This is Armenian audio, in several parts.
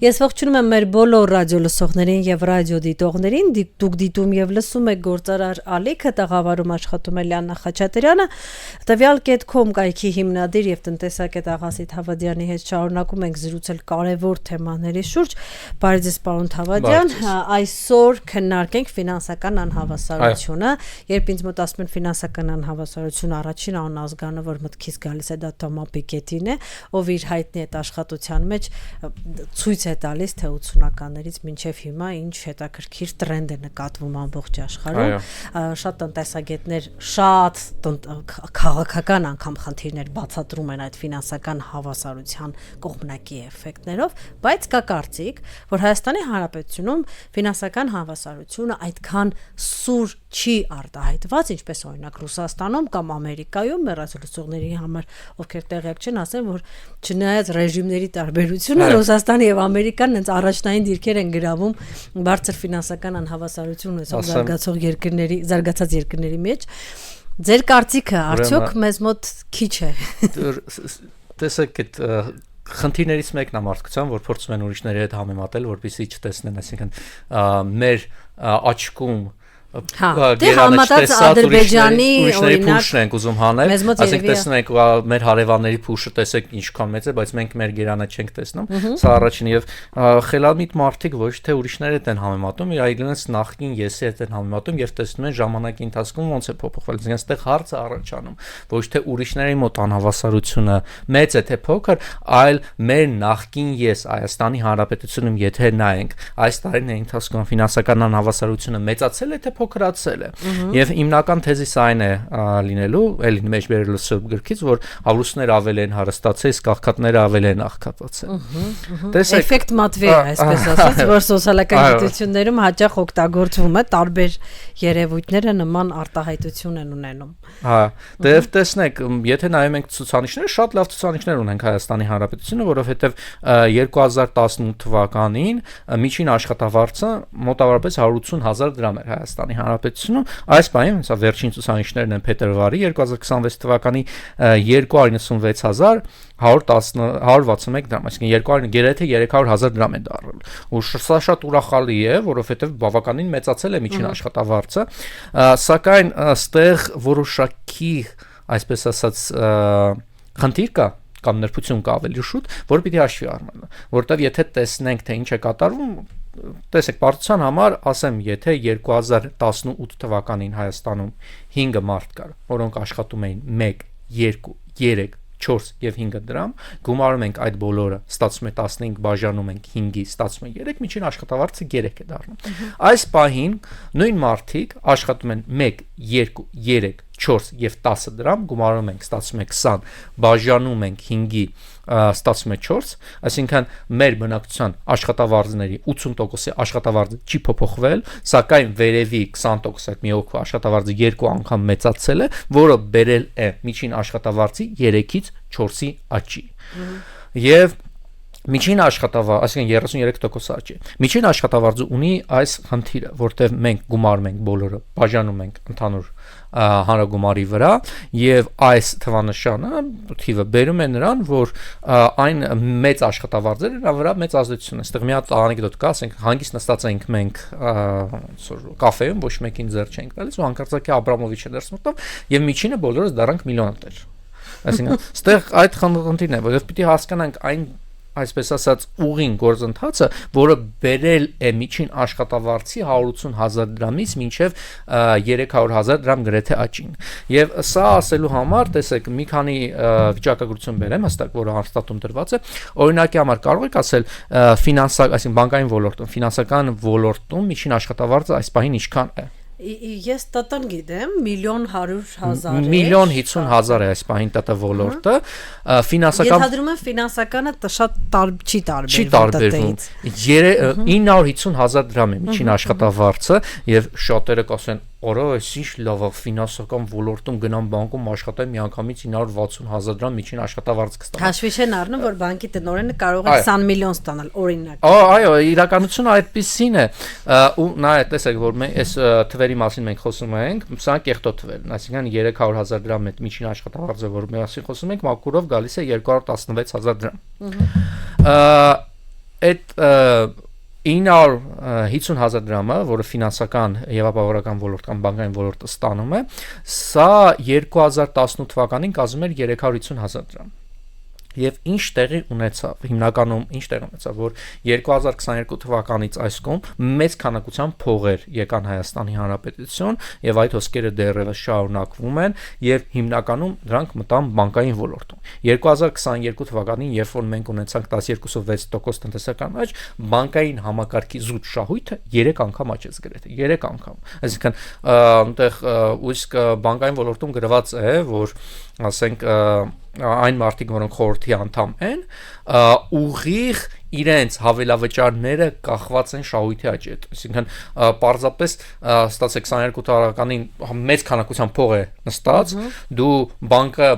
Ես ողջունում եմ մեր բոլոր ռադիո լսողներին եւ ռադիո դիտողներին, դուք դիտում եւ լսում եք Գործարար Ալիքը, տաղավարում աշխատում է Լիաննա Խաչատրյանը, տվյալ.com կայքի հիմնադիր եւ տնտեսագետ Աղասիթ Թավադյանի հետ շարունակում ենք զրուցել կարեւոր թեմաների շուրջ։ Բարի ձեզ, պարոն Թավադյան, այսօր քննարկենք ֆինանսական անհավասարությունը, երբ ինձ մոտ ասում են ֆինանսական անհավասարություն, առաջին անազգանը, որ մտքից գալիս է դա Թոմա Պիկետին է, ով իր հայտնի այդ աշխատության մեջ ցույց է տալիս թե 80-ականներից մինչև հիմա ինչ հետաքրքիր տրենդ է նկատվում ամբողջ աշխարհում, շատ տնտեսագետներ շատ քաղաքական անգամ խնդիրներ բացատրում են այդ ֆինանսական հավասարության կողմնակի էֆեկտներով, բայց կա կարծիք, որ Հայաստանի Հանրապետությունում ֆինանսական հավասարությունը այդքան սուր չի արտահայտված, ինչպես օրինակ Ռուսաստանում կամ Ամերիկայում, մեռածությունների համար, ովքեր տեղյակ չեն, ասեն, որ չնայած ռեժիմների տարբերությունը Ռուսաստանը եւ Ամերիկան հենց առաջնային դիրքեր են գրավում բարձր ֆինանսական անհավասարություն ունեցող զարգացած երկրների մեջ։ Ձեր կարծիքը արդյոք մեզ մոտ քիչ է։ Տեսեք, այդ խնդիրներից մեկն է մարդկության, որ փորձում են ուրիշների հետ համեմատել, որպեսզի չտեսնեն, այսինքն մեր աչքում համատած Ադրբեջանի օրինակ ենք ուզում հանել, ասենք տեսնենք մեր հարևանների փուշը տեսեք ինչքան մեծ է, բայց մենք մեր գերանը չենք տեսնում, սա առաջին եւ խելամիտ մարդիկ ոչ թե ուրիշների հետ են համեմատում, այլևս նախքին եսի հետ են համեմատում եւ տեսնում են ժամանակի ընթացքում ոնց է փոփոխվել, այսինքն այստեղ հարցը առաջանում, ոչ թե ուրիշների մոտ անհավասարությունը մեծ է թե փոքր, այլ մեր նախքին ես Հայաստանի Հանրապետությունում եթե նայենք, այս տարիների ընթացքում ֆինանսական անհավասարությունը մեծացել է թե փոքրացել է եւ հիմնական թեզիս այն է լինելու էլի մեջ բերելուց գրքից որ հավուսները ավելի են հարստացել, իսկ աղքատները ավելի են աղքատացել։ Տեսեք, էֆեկտ մատվի, այսպես ասած, որ սոցիալական գիտություններում հաճախ օգտագործվում է, տարբեր երևույթները նման արտահայտություն են ունենում։ Դեև տեսնեք, եթե նայում ենք ցուցանիշները, շատ լավ ցուցանիշներ ունենք Հայաստանի Հանրապետությունը, որովհետեւ 2018 թվականին միջին աշխատավարձը մոտավորապես 180,000 դրամ էր Հայաստանի Հանրապետությունում, այս բանը հեսա վերջին ցուցանիշներն են փետրվարի 2026 թվականի 296,161 դրամ, այսինքն գերեթե 300,000 դրամ է դառել։ Ու սա շատ ուրախալի է, որովհետև բավականին մեծացել է միջին աշխատավարձը, սակայն ստեղ որոշակի, այսպես ասած, խնդիր կա կամ նրբություն կա ավելի շուտ, որ պիտի հաշվի առնենք, որտեղ եթե տեսնենք թե ինչ է կատարվում, տեսեք, պարտության համար ասեմ, եթե 2018 թվականին Հայաստանում 5 մարդ կար, որոնք աշխատում էին 1, 2, 3, 4 եւ 5 դրամ, գումարում ենք այդ բոլորը, ստացվում է 15, բաժանում ենք 5-ի, ստացվում է 3, միջին աշխատավարձը 3 է դառնում։ Այս պահին նույն մարդիկ աշխատում են 1, 2, 3, 4 եւ 10 դրամ, գումարում ենք, ստացվում է 20, բաժանում ենք 5-ի, ստացվում է 4, այսինքն մեր բնակչության աշխատավարձների 80%-ի աշխատավարձը չի փոփոխվել, սակայն վերևի 20% այդ մի հոգու աշխատավարձը 2 անգամ մեծացել է, որը բերել է միջին աշխատավարձի 3-ից 4-ի աճի։ Եվ միջին աշխատավարձը, այսինքն 33% աճ է։ Միջին աշխատավարձը ունի այս խնդիրը, որտեղ մենք գումարում ենք բոլորը, բաժանում ենք ընդհանուր հանրագումարի վրա եւ այս թվանշանը թիվը բերում է նրան, որ այն մեծ աշխատավարձերը նրա վրա մեծ ազդեցություն է։ Այստեղ մի հատ անեկդոտ կա, ասենք հանգիստ նստած ենք մենք կաֆեում, ոչ մեկին ձեռ չենք տալիս ու հանկարծակի Աբրամովիչը դուրս մտավ եւ միջինը բոլորս դառանք միլիոնատեր։ Այսինքն այստեղ այդ խնդիրն է, որովհետեւ պիտի հասկանանք այն այսպես ասած ուղին գործընթացը, որը բերել է միջին աշխատավարձի 180,000 դրամից մինչև 300,000 դրամ գրեթե աճին։ Եվ սա ասելու համար, տեսեք, մի քանի վիճակագրություն բերեմ, հստակ, որը հաստատում դրված է, օրինակի համար կարող եք ասել այսինքն բանկային ոլորտում, ֆինանսական ոլորտում միջին աշխատավարձը այս պահին ինչքան է։ Ես տտն գիտեմ, 1,100,000 է։ 1,50,000 է այս պահին տտ ոլորտը, ֆինանսական Ենթադրում եմ ֆինանսականը շատ չի տարբերվում։ 950,000 դրամ է միջին աշխատավարձը եւ շատերը կասեն Արա, այս ինչ լավ է, ֆինանսական ոլորտում գնամ բանկում աշխատեմ, միանգամից 960,000 դրամ միջին աշխատավարձ կստանամ։ Հաշվի չեն առնում, որ բանկի տնօրենը կարող է 20 միլիոն ստանալ, օրինակ։ Այո, իրականությունը այդպեսին է։ Ու նայեք, տեսեք, որ մենք այս թվերի մասին մենք խոսում ենք, սա կեղտոտ թվեր, այսինքն 300,000 դրամ այդ միջին աշխատավարձը, որ մենք մասին խոսում ենք, մաքուրով գալիս է 216,000 դրամ։ այդ 950,000 դրամը, որը ֆինանսական եւ ապահովական ոլորտ կամ բանկային ոլորտը ստանում է, սա 2018 թվականին կազմում էր 350,000 դրամ։ Եվ ինչ տեղի ունեցավ, հիմնականում ինչ տեղի ունեցավ, որ 2022 թվականից այս կողմ մեծ քանակությամբ փողեր եկան Հայաստանի Հանրապետություն եւ այդ հոսքերը դեռևս շարունակվում են եւ հիմնականում դրանք մտան բանկային ոլորտում։ 2022 թվականին, երբ որ մենք ունեցանք 12-ով 6% տնտեսական աճ, բանկային համակարգի զուտ շահույթը 3 անգամ աճեց գրեթե, 3 անգամ։ Այսինքն այնտեղ իսկ բանկային ոլորտում գրված է, որ ասենք այն մարդիկ, որոնք խորհրդի անդամ են, ուղիղ իրենց հավելավճարները կախված են շահույթի աճի հետ։ Այսինքն պարզապես ստացեք 22 թվականին մեծ քանակությամբ փող է նստած, դու բանկը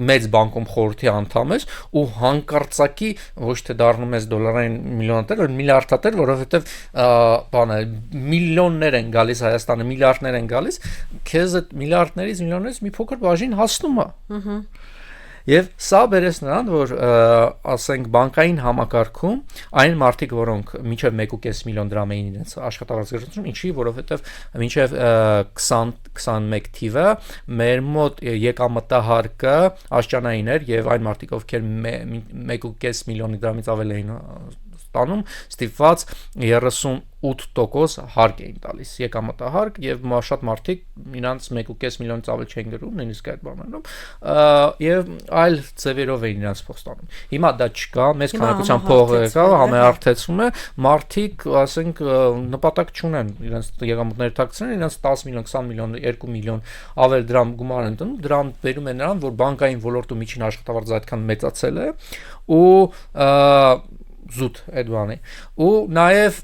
մեծ բանկում խորհրդի անդամ ես ու հանկարծակի ոչ թե դառնում ես դոլարային միլիոնատեր, այլ միլիարդատեր, որովհետև բանը միլիոններ են գալիս Հայաստանը, միլիարդներ են գալիս, քեզ այդ միլիարդներից մի փոքր բաժին հասնում է։ Եվ սա բերես նրան, որ ասենք բանկային համակարգում այն մարդիկ, որոնք մինչև 1.5 միլիոն դրամ էին իրենց աշխատավարձում, ինչի, որովհետև մինչև 20-21 թիվը մեր մոտ եկամտահարկը աշճանային էր եւ այն մարդիկ, ովքեր 1.5 միլիոն դրամից ավել էին ստանում, ստիպված 38% հարկ էին տալիս եկամտահարկ եւ շատ մարդիկ իրանց 1.5 միլիոնից ավել չեն գրում, նույնիսկ այդ բաներում, եւ այլ ձևերով էին իրանց փող ստանում։ Հիմա դա չկա, մեծ քանակությամբ փող կա, համեհարթեցվում է, մարդիկ, ասենք, նպատակ չունեն իրանց եկամուտները թաքցնել, իրանց 10 միլիոն, 20 միլիոն, 2 միլիոն ավել դրամ գումար են տնում, դրան բերում է նրան, որ բանկային ոլորտում միջին աշխատավարձը այդքան մեծացել է ու զուտ այդ բանի ու նաև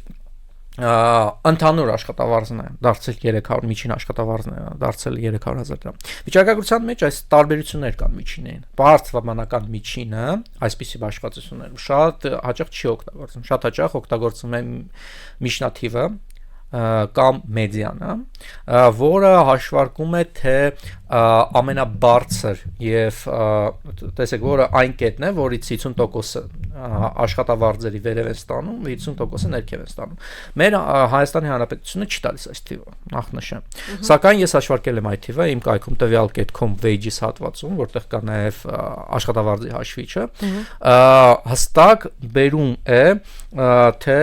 ընդհանուր աշխատավարձն է դարձել 300 միջին աշխատավարձն է դարձել 300,000 դրամ։ Վիճակագրության մեջ այս տարբերություններ կան միջինային։ Բարձրաբանական միջինը այսպիսի բաշխվածություններ շատ հաճախ չի օգտագործվում, շատ հաճախ օգտագործվում է միջնաթիվը կամ մեդիանը, որը հաշվարկում է թե ամենաբարձր եւ տեսեք, որը այն կետն է, որից 50% աշխատավարձերի վերև են ստանում, 50%-ը ներքև են ստանում։ Մեր Հայաստանի Հանրապետությունը չի տալիս այս թիվը, նախնշեմ։ Սակայն ես հաշվարկել եմ այդ թիվը իմ կայքում տվյալ.com wages հատվածում, որտեղ կա նաեւ աշխատավարձի հաշվիչը, հստակ բերում է թե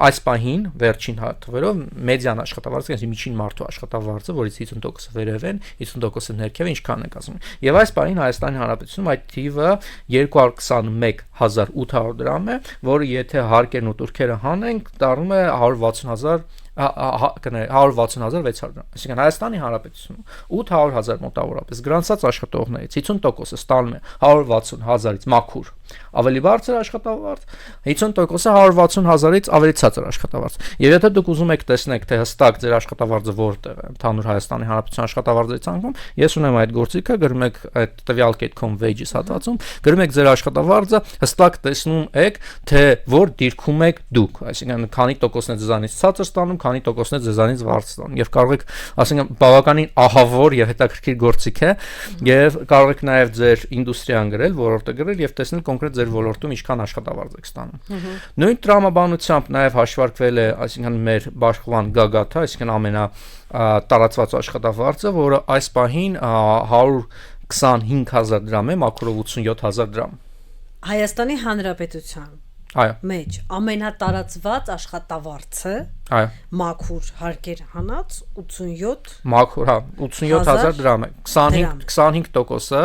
այս պահին վերջին թվերով մեդիան աշխատավարձը, այսինքն միջին մարդու աշխատավարձը, որից 50%-ը վերև են, 50%-ը ներքև ինչքան է կազմում։ Եվ այս պահին Հայաստանի Հանրապետությունում այդ թիվը 221,800 դրամ է, որը եթե հարկերն ու տուրքերը հանենք, դառնում է 160,600 դրամ։ Այսինքն Հայաստանի Հանրապետությունում 800,000 մոտավորապես գրանցած աշխատողներից 50%-ը ստանում է 160,000-ից մաքուր ավելի բարձր աշխատավարձ, 50%-ը 160,000-ից ավելի ցածր աշխատավարձ։ Եվ եթե դուք ուզում եք տեսնեք, թե հստակ ձեր աշխատավարձը որտեղ է, ընդհանուր Հայաստանի Հանրապետության աշխատավարձի ցանկում, ես ունեմ այդ գործիքը, գրում եք այդ տվյալ.com wages հատվածում, գրում եք ձեր աշխատավարձը, հստակ տեսնում եք, թե որ դիրքում եք դուք, այսինքն քանի տոկոսն է ձեզանից ցածր ստանում, քանի տոկոսն է ձեզանից բարձր ստանում։ Եվ կարող եք, ասենք, բավականին ահավոր եւ հետաքրքիր գործիք է, եւ կարող եք նաեւ ձեր ինդուստրիան գրել, ոլորտը գրել եւ տեսնել կոնկրետ ձեր ոլորտում ինչքան աշխատավարձ եք ստանում։ Նույն տրամաբանությամբ նաեւ հաշվարկվել է, այսինքն մեր բաշխման գագաթը, այսինքն ամենա տարածված աշխատավարձը, որը այս պահին 125,000 դրամ է, մաքրով 87,000 դրամ։ Հայաստանի Հանրապետության մեջ ամենատարածված աշխատավարձը մաքուր հարկեր հանած 87 մաքուր, 87,000 դրամ է, 25%-ը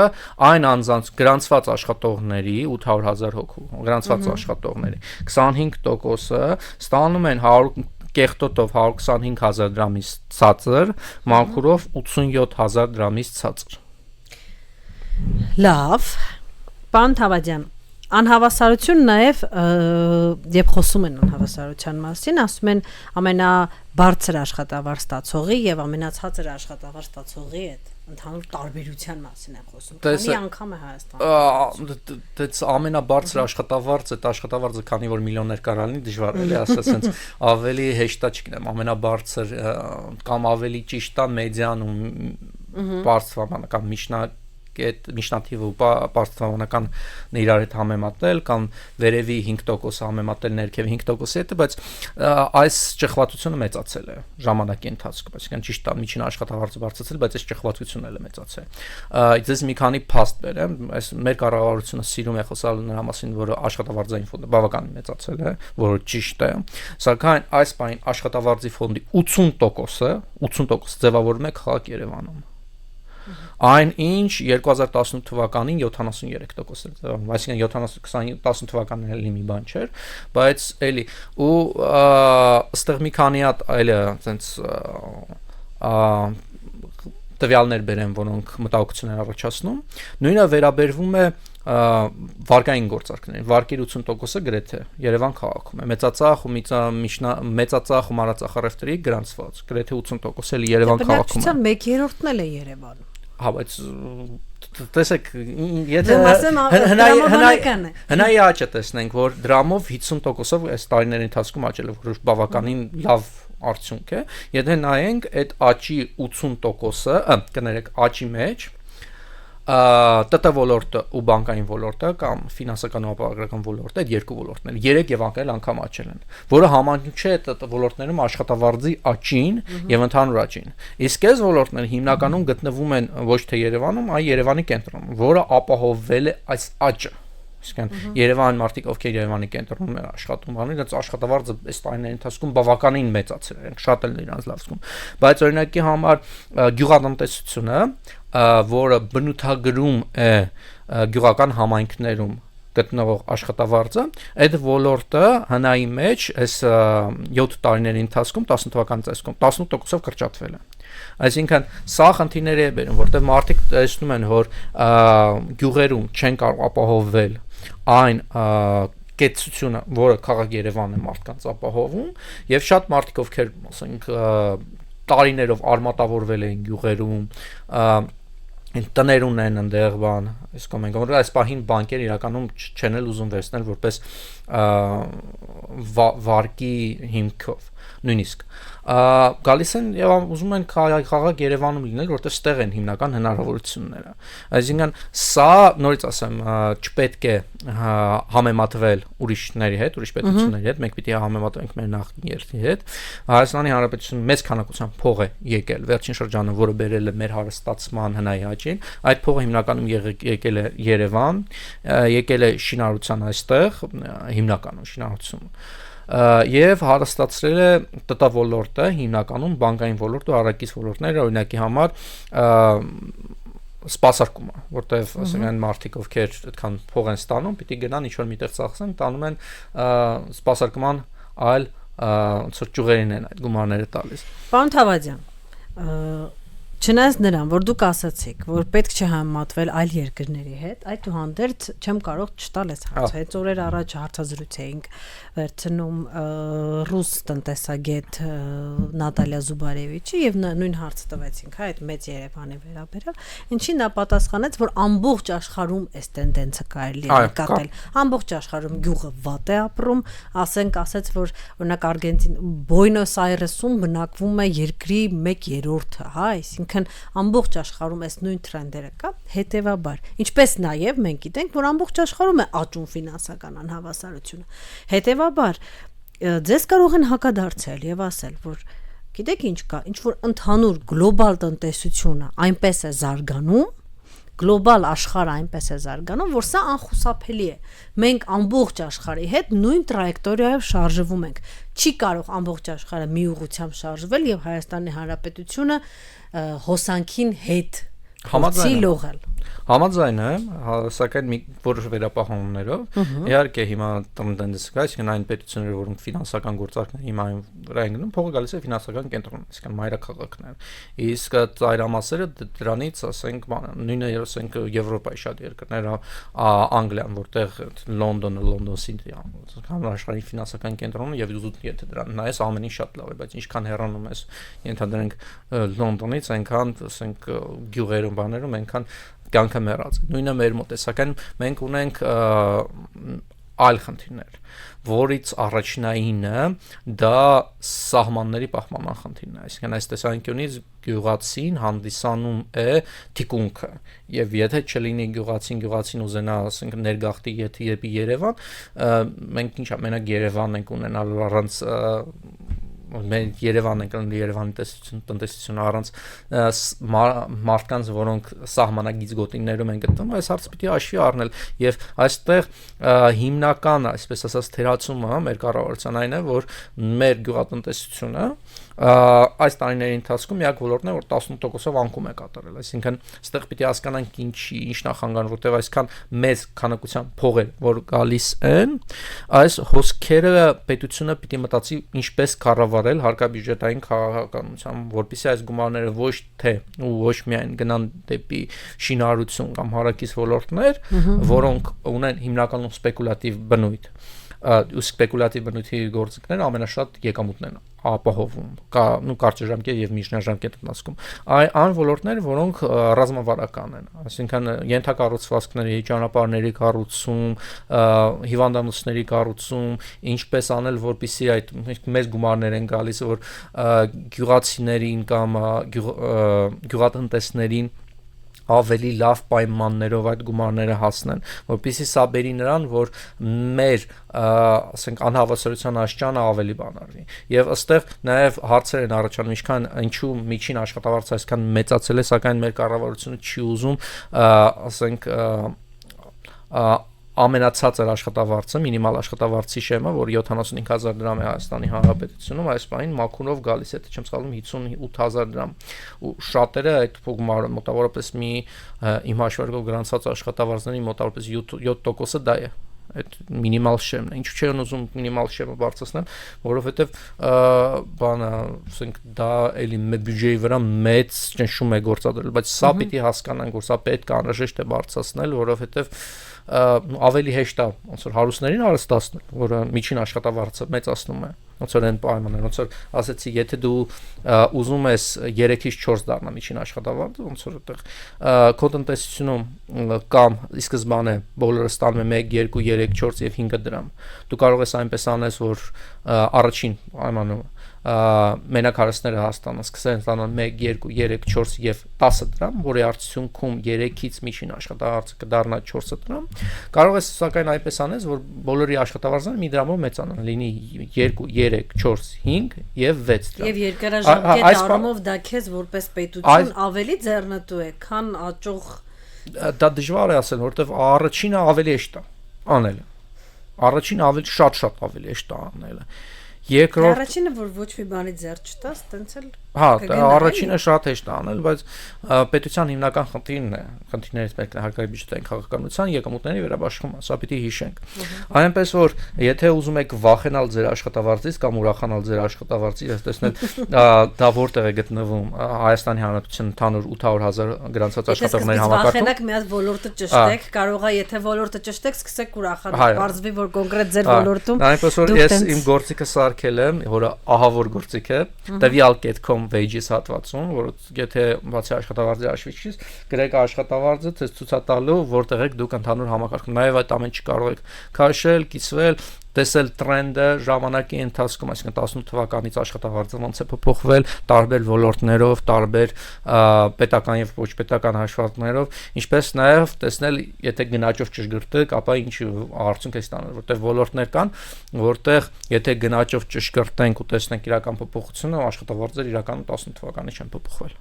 այն անձանց գրանցված աշխատողների 800,000 հոգու գրանցված աշխատողների 25%-ը ստանում են 100 կեղտոտով 125,000 դրամից ցածր, մաքուրով 87,000 դրամից ցածր։ Լավ, պարոն Թավադյան, անհավասարություն նաև երբ խոսում են անհավասարության մասին, ասում են ամենաբարձր աշխատավարձ ստացողի եւ ամենացածր աշխատավարձ ստացողի հետ ընդհանուր տարբերության մասին են խոսում։ Քանի անգամ է Հայաստանում։ Դից ամենաբարձր աշխատավարձը, այդ աշխատավարձը քանի որ միլիոններ կարող լինի, դժվար է ասած, sense ավելի հեշտ է չգիտեմ, ամենաբարձր կամ ավելի ճիշտ է մեդիանում բարձրաբանական միջնա այդ միջնաթիվը ու պարզաբանական իրար հետ համեմատել կամ վերևի 5% համեմատել ներքևի 5%-ի հետ, բայց այս ճխվածությունը մեծացել է ժամանակի ընթացքում, այսինքն ճիշտ է միջին աշխատավարձը բարձրացել, բայց այս ճխվածությունն էլ է մեծացել։ Ձեզ մի քանի փաստ բերեմ, այս մեր կառավարությունը սիրում է խոսալ նրա մասին, որ աշխատավարձային ֆոնդը բավականին մեծացել է, որը ճիշտ է, սակայն այս բանին աշխատավարձի ֆոնդի 80% ձևավորվում է քաղաք Երևանում։ Այն ինչ 2018 թվականին 73% էր, այսինքն 18 թվականին էլի մի բան չէր, բայց էլի ու այստեղ մի քանի հատ այլ այտենց տվյալներ բերեմ, որոնք մտահոգություն են առաջացնում, նույնը վերաբերվում է վարկային գործարքներին, վարկերի 80%-ը գրեթե Երևան քաղաքում է, մեծածախ ու մանրածախ գրանցված, գրեթե 80% էլի Երևան քաղաքում է։ Բնակչության 1/3-ն էլ է Երևանում։ Հա, բայց տեսեք, եթե հնայի աճը տեսնենք, որ դրամով 50%-ով այս տարիների ընթացքում աճել է, որ բավականին լավ արդյունք է, եթե նայենք այդ աճի 80%-ը, կներեք, աճի մեջ ՏՏ ոլորտը ու բանկային ոլորտը կամ ֆինանսական ու ապահովական ոլորտը, այդ երկու ոլորտները 3 եւ անգամ աճել են, որը համանուն չէ ՏՏ ոլորտներում աշխատավարձի աճին եւ ընդհանուր աճին։ Իսկ այս ոլորտները հիմնականում գտնվում են ոչ թե Երևանում, այլ Երևանի կենտրոնում, որը ապահովվել է այս աճը։ Իսկան Երևանի մարդիկ, ովքեր Երևանի կենտրոնում են աշխատում, իրենց աշխատավարձը այս տարիների ընթացքում բավականին մեծացել է, շատ էլ իրանց լավ զգում։ Բայց օրինակի համար գյուղատնտեսությունը, որը բնութագրում է գյուղական համայնքներում գտնվող աշխատավարձը, այդ ոլորտը հնայի մեջ այս 7 տարիների ընթացքում 10 թվականի ծեսքում 18%-ով կրճատվել է։ Այսինքն սա խնդիրներ է բերում, որտեղ մարդիկ տեսնում են, որ գյուղերում չեն կարող ապահովել այն կեցությունը, որը քաղաք Երևանն է մարդկանց ապահովում, եւ շատ մարդիկ, ովքեր, ասենք, տարիներով արմատավորվել են գյուղերում, տներ ունեն այնտեղ բան, իսկ մենք որ այս պահին բանկերը իրականում չեն էլ ուզում վերցնել որպես վարկի հիմքով, նույնիսկ գալիս են եւ ուզում են քաղաք Երևանում լինել, որտեղ ստեղ են հիմնական հնարավորությունները։ Այսինքն սա նորից ասեմ, չպետք է համեմատվել ուրիշների հետ, ուրիշ պետությունների հետ, մենք պիտի համեմատենք մեր նախկին երկրի հետ։ Հայաստանի Հանրապետությունը մեծ քանակությամբ փող է եկել վերջին շրջանում, որը բերել է մեր հարստացման հնայի աճին, այդ փողը հիմնականում եկել է Երևան, եկել է շինարարության այստեղ, հիմնականում շինարարություն եւ հարստացրել է ՏՏ ոլորտը, հիմնականում բանկային ոլորտը, առաքից ոլորտները, օրինակի համար սպասարկումը, որտեղ ասենք այն մարդիկ, ովքեր այդքան փող են ստանում, պիտի գնան ինչ-որ միտեղ ծախսեն, տանում են սպասարկման այլ ոնց որ ճյուղերին են այդ գումարները տալիս։ Պարոն Թավադյան, չնայած նրան, որ դուք ասացիք, որ պետք չէ համեմատվել այլ երկրների հետ, այդուհանդերձ չեմ կարող չտալ այս հարցը։ Այդ օրեր առաջ հարցազրույց էինք վերցնում ռուս տնտեսագետ Նատալիա Զուբարևիչի եւ նույն հարցը տվեցինք, հա, այդ մեծ Երևանի վերաբերյալ, ինչի նա պատասխանեց, որ ամբողջ աշխարհում այս տենդենսը կարելի է նկատել։ Ամբողջ աշխարհում գյուղը վատ է ապրում, ասեց, որ օրինակ Բոյնոս Այրեսում բնակվում է երկրի 1/3-ը, հա, այսինքն ամբողջ աշխարհում այս նույն տրենդերը կա, հետեւաբար, ինչպես նաեւ մենք գիտենք, որ ամբողջ աշխարհում է աճում ֆինանսական անհավասարությունը։ Հետեւաբար, ձեզ կարող են հակադարձել եւ ասել, որ գիտեք ինչ կա, ինչ որ ընդհանուր գլոբալ տնտեսությունը այնպես է զարգանում, գլոբալ աշխարհը այնպես է զարգանում, որ սա անխուսափելի է։ Մենք ամբողջ աշխարհի հետ նույն տրայեկտորիայով շարժվում ենք։ Չի կարող ամբողջ աշխարհը մի ուղղությամբ շարժվել եւ Հայաստանի Հանրապետությունը հոսանքին հետ համաձայնել։ Համաձայն եմ, սակայն մի որոշ վերապահումներով։ Իհարկե հիմա տենդենսը կա, այսինքն այն պետությունները, որոնք ֆինանսական գործարքներ հիմա վրա են գնում, փողը գալիս է ֆինանսական կենտրոնում, այսինքն մայրաքաղաքներ։ Իսկ ծայրամասերը դրանից, ասենք, նույնը ասենք Եվրոպայի շատ երկրներ, Անգլիան, որտեղ Լոնդոնը, Լոնդոն Սիթի, համաշխարհային ֆինանսական կենտրոնը եւ եթե դրան նայես ամեն ինչ շատ լավ է, բայց ինչքան հեռանում ես, ենթադրենք Լոնդոնից, այնքան, ասենք, գյուղերում, բաներում, այնքան կյանքը մեռած։ Նույնը մեր մոտ է, սակայն մենք ունենք այլ խնդիրներ, որից առաջնայինը դա սահմանների պահպանման խնդիրն է, այսինքն այս տեսանկյունից գյուղացին հանդիսանում է թիկունքը, եւ եթե չլինի գյուղացին ուզենա, ասենք ներգաղթի երբ Երևան, մենք ինչա մենակ Երևան ենք ունենալ առանց մենք Երևանն ենք ունենալու Երևանի տնտեսությունը առանց մարդկանց, որոնք սահմանագից գոտիներում են գտնվում, այս հարցը պիտի հաշվի առնել եւ այստեղ հիմնական, այսպես ասած, թերացումը մեր կառավարության այն է, որ մեր գյուղատնտեսությունը այս տարիների ընթացքում միակ ոլորտն է, որ 18%-ով անկում է կատարել, այսինքն այստեղ պիտի հասկանանք ինչ նախանգան, որտեղ այսքան մեծ քանակության փողեր, որ գալիս են, այս հոսքերը պետությունը պիտի մտածի ինչպես կառավարել հարկաբյուջետային քաղաքականությամբ, որպեսզի այս գումարները ոչ թե ու ոչ միայն գնան դեպի շինարարություն կամ հարակից ոլորտներ, որոնք ունեն հիմնականում սպեկուլատիվ բնույթ, ու սպեկուլատիվ բնույթի գործիքները ամենաշատ եկամուտներն են ապահովում, կարճաժամկետ եւ միջնաժամկետ ընթացքում, այն ոլորտներ, որոնք ռազմավարական են, այսինքն ենթակառուցվածքների, ճանապարհների կառուցում, հիվանդանոցների կառուցում, ինչպես անել, որպեսզի այդ մեծ գումարներ են գալիս, որ գյուղացիներին կամ գյուղատնտեսներին ավելի լավ պայմաններով այդ գումարները հասնեն, որպեսզի սա բերի նրան, որ մեր, ասենք, անհավասարության աշճանը ավելի բանարվի։ Եվ ըստեղ նաև հարցեր են առաջանում, ինչու միջին աշխատավարձը այսքան մեծացել է, սակայն մեր կառավարությունը չի ուզում, ասենք, ամենացածր աշխատավարձը, մինիմալ աշխատավարձի շեմը, որ 75,000 դրամ է Հայաստանի Հանրապետությունում, այս պահին մաքունով գալիս է, չեմ սխալվում, 58,000 դրամ, ու շատերը այդ գումարը մոտավորապես իմ հաշվարկով գրանցած աշխատավարձների մոտավորապես 7%-ը դա է, այդ մինիմալ շեմն է, ինչու չեն ուզում մինիմալ շեմը բարձրացնել, որովհետև ասենք դա էլի բյուջեի վրա մեծ ճնշում է գործադրել, բայց սա պիտի հասկանանք, որ սա պետք է անհրաժեշտ է բարձրացնել, որովհետև ավելի հեշտ է ոնց որ հարուստներին հարստացնել, որը միջին աշխատավարձը մեծացնում է, ոնց որ այն պայմաններ, ոնց որ ասեցի, եթե դու ուզում ես 3-ից 4 դառնա միջին աշխատավարձը, ոնց որ այդտեղ քո տնտեսությունում կամ ի սկզբանե բոլորը ստանում է 1, 2, 3, 4 եւ 5 դրամ, դու կարող ես այնպես անես, որ առաջին պայմանում մենակ հարստները հաստանը սկսեն ստանալ 1, 2, 3, 4 եւ 10 դրամ, որի արդյունքում 3-ից միջին աշխատավարձը կդառնա 4 դրամ, կարող ես սակայն այնպես անես, որ բոլորի աշխատավարձները մի դրամով մեծանան, լինի 2, 3, 4, 5 եւ 6 դրամ։ Եվ երկարաժամկետ առումով դա քեզ որպես պետություն ավելի ձեռնտու է, քան աճող։ Դա դժվար է ասել, որովհետեւ առաջինը ավելի հեշտ է անելը։ Առաջինը ավելի շատ ավելի հեշտ է անելը։ Երկրորդ առաջինը որ ոչ մի բանի ձեռ չտաս, տենց էլ հա, առաջինը շատ հեշտ է անել, բայց պետության հիմնական խնդիրն է, խնդիրներից մեկն է հարկաբյուջետային քաղաքականության եկամուտների վերաբաշխումը, սա պիտի հիշենք։ Այնպես որ եթե ուզում եք վախենալ ձեր աշխատավարձից կամ ուրախանալ ձեր աշխատավարձից, ես տեսնել դա որտեղ է գտնվում Հայաստանի Հանրապետության ընդհանուր 800,000 գրանցած աշխատողների համակարգում։ Վախենակ մի հատ ոլորտը ճշտեք, կարող է եթե ոլորտը ճշտեք, սկսեք ուրախանալ, բարձվի որ կոնկրետ ձեր ոլորտում։ Այնպես որ ես իմ գործիքը սարքել եմ, որը ահավոր գործիք է, տվյալ.com wages հատվածում, որ եթե բացի աշխատավարձի հաշվիչից, գրեք աշխատավարձը, ցույց ցույց տալու, որտեղ եք դուք ընդհանուր համակարգում։ Նաև այդ ամեն ինչ կարող եք քաշել, կիսվել, տեսել տրենդը ժամանակի ընթացքում, այսինքն 18 թվականից աշխատավարձը ոնց է փոփոխվել տարբեր ոլորտներով, տարբեր պետական եւ ոչ պետական հաշվարկներով, ինչպես նաեւ տեսնել, եթե գնաճով ճշգրտեք, ապա ինչ արդյունք է ստանալ, որտեղ ոլորտներ կան, որտեղ եթե գնաճով ճշգրտենք ու տեսնենք իրական փոփոխությունը, աշխատավարձերը իրականում 18 թվականից չեն փոփոխվել։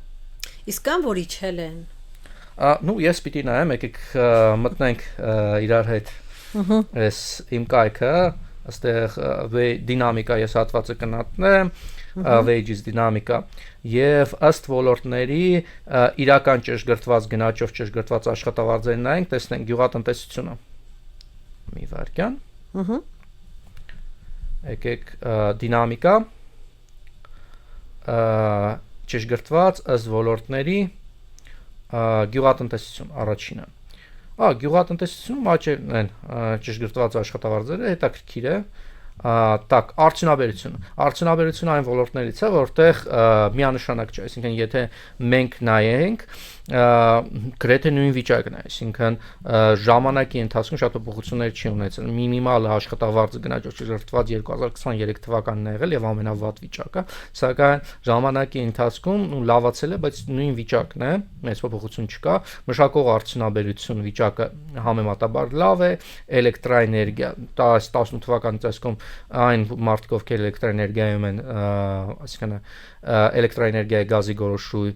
Իսկ կան որ իջել են։ Ну, ես պիտի նայեմ, եկեք մտնենք իրար հետ Այս իմ կայքը, այստեղ դինամիկա ես հատվածը կնատնեմ, wages դինամիկա եւ ըստ ոլորտների իրական ճշգրտված գնաճով ճշգրտված աշխատավարձերն նայենք, տեսնենք գյուղատնտեսությունը։ Մի վարքյան։ Եկեք դինամիկա ճշգրտված ըստ ոլորտների գյուղատնտեսություն առաջինը։ Գյուղատնտեսությունում աճ են ճշգրտված աշխատավարձերը, հետաքրքիր է, Так, արդյունաբերությունը այն ոլորտներից է, որտեղ միանշանակ չէ, այսինքն եթե մենք նայենք գրեթե նույն վիճակն է, այսինքն ժամանակի ընթացքում շատ փոփոխություններ չի ունեցել։ Մինիմալ աշխատավարձը գնահատված 2023 թվականն է եղել եւ ամենավատ վիճակը, սակայն ժամանակի ընթացքում լավացել է, բայց նույն վիճակն է, մեծ փոփոխություն չկա։ Մշակող արդյունաբերություն վիճակը համեմատաբար լավ է, էլեկտրաէներգիա 18 թվականի տեսքում այն մարդիկ, ովքեր էլեկտրաէներգիայում են, այսինքն էլեկտրաէներգիայի գազի գորոշույի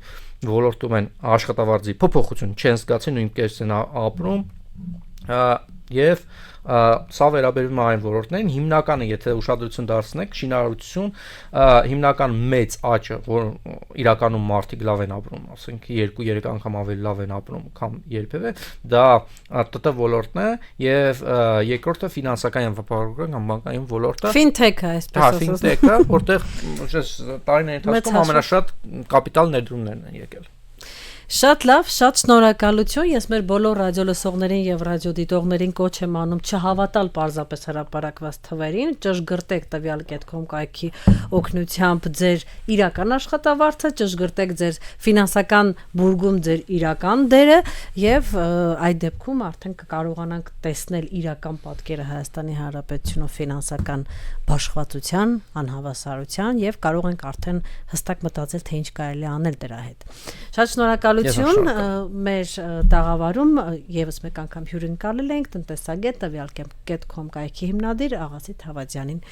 ոլորտում են աշխատավարձի փոփոխություն չեն զգացի, նույնպես են ապրում եւ սա վերաբերում է այն ոլորտներին, հիմնականը եթե ուշադրություն դարձնեք, շինարարություն հիմնական մեծ աճը, որ իրականում մարդիկ լավ են ապրում, ասենք 2-3 անգամ ավելի լավ են ապրում, քան երբևէ, դա ՏՏ ոլորտն է եւ երկրորդը ֆինանսական եւ վաճառական կամ բանկային ոլորտը։ Fintech-ը, այսպես ասած։ Fintech-ը, որտեղ տարիների ընթացքում ամենաշատ կապիտալ ներդրումներն են եկել։ Շատ լավ, շատ շնորհակալություն։ Ես մեր բոլոր ռադիոլսողներին եւ ռադիոդիտողներին կոչ եմ անում չհավատալ պարզապես հրապարակված թվերին, ճշգրտեք տվյալ կետկոմ կայքի օգնությամբ ձեր իրական աշխատավարձը, ճշգրտեք ձեր ֆինանսական բուրգում ձեր իրական դերը եւ այդ դեպքում արդեն կկարողանանք տեսնել իրական պատկերը Հայաստանի Հանրապետությունում ֆինանսական բաշխվածության, անհավասարության եւ կարող ենք արդեն հստակ մտածել թե ինչ կարելի անել դրա հետ։ Շատ շնորհակալություն մեր տաղավարում եւս մեկ անգամ հյուրընկալել ենք տնտեսագետ տվյալ կետկոմ կայքի հիմնադիր Աղացի Թավադյանին։